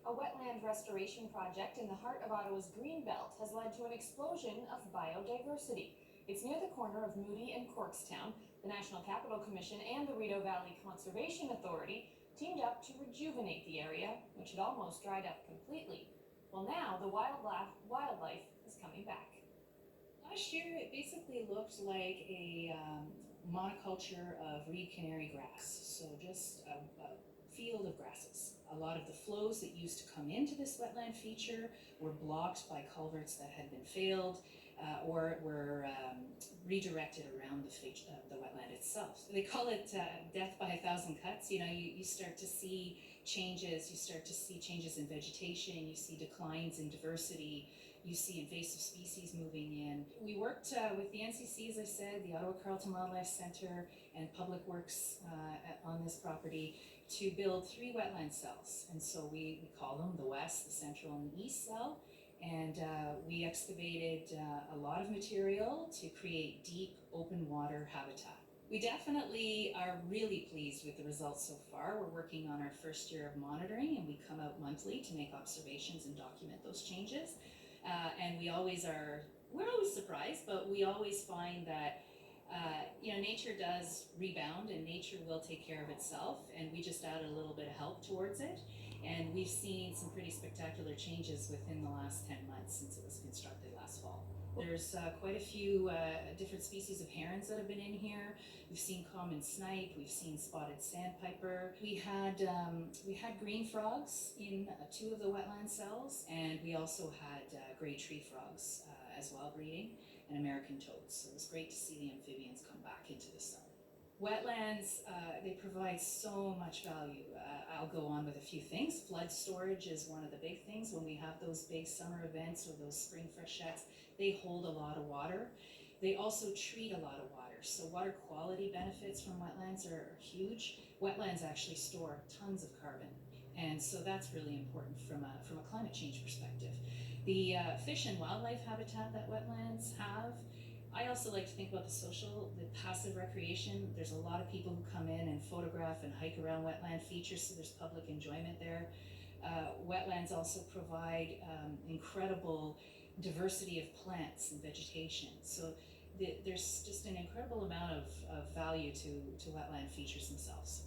A wetland restoration project in the heart of Ottawa's Greenbelt has led to an explosion of biodiversity. It's near the corner of Moody and Corkstown. The National Capital Commission and the Rideau Valley Conservation Authority teamed up to rejuvenate the area, which had almost dried up completely. Well, now the wildlife is coming back. Last year, it basically looked like a monoculture of reed canary grass, so just a field of grasses. A lot of the flows that used to come into this wetland feature were blocked by culverts that had been failed or were redirected around the wetland itself. They call it death by 1,000 cuts. You know, you start to see changes in vegetation, you see declines in diversity, you see invasive species moving in. We worked with the NCC, as I said, the Ottawa Carleton Wildlife Centre and Public Works on this property to build 3 wetland cells. And so we call them the West, the Central, and the East cell. And we excavated a lot of material to create deep open water habitat. We definitely are really pleased with the results so far. We're working on our first year of monitoring, and we come out monthly to make observations and document those changes. And we're always surprised, but we always find that nature does rebound and nature will take care of itself, and we just add a little bit of help towards it. And we've seen some pretty spectacular changes within the last 10 months since it was constructed last fall. There's quite a few different species of herons that have been in here. We've seen common snipe, we've seen spotted sandpiper. We had green frogs in 2 of the wetland cells, and we also had gray tree frogs as well breeding, and American toads. So it was great to see the amphibians come back into the cell. Wetlands, they provide so much value. I'll go on with a few things. Flood storage is one of the big things. When we have those big summer events or those spring freshets, they hold a lot of water. They also treat a lot of water. So water quality benefits from wetlands are huge. Wetlands actually store tons of carbon. And so that's really important from a climate change perspective. The fish and wildlife habitat that wetlands have, I also like to think about the passive recreation. There's a lot of people who come in and photograph and hike around wetland features, so there's public enjoyment there. Wetlands also provide incredible diversity of plants and vegetation. So there's just an incredible amount of value to wetland features themselves.